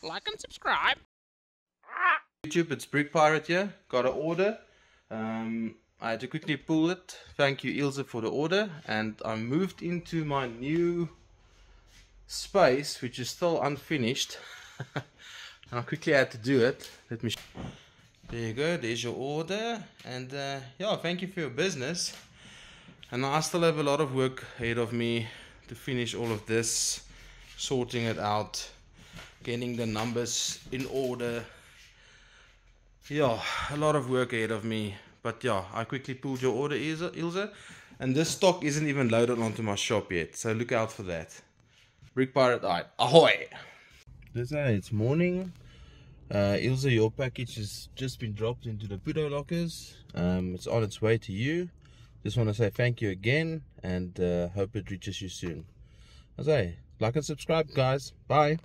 like and subscribe. YouTube, it's Brick Pirate here. Got an order. I had to quickly pull it. Thank you, Ilse, for the order. And I moved into my new space, which is still unfinished. And I quickly had to do it. Let me. There you go. There's your order. And yeah, thank you for your business. And I still have a lot of work ahead of me to finish all of this, sorting it out, getting the numbers in order. Yeah, a lot of work ahead of me. But yeah, I quickly pulled your order, Ilse. And this stock isn't even loaded onto my shop yet, so look out for that. Brick Pirate Eye, ahoy! It's morning. Ilse, your package has just been dropped into the Pudo lockers. It's on its way to you. Just want to say thank you again, and hope it reaches you soon. As I like and subscribe, guys. Bye.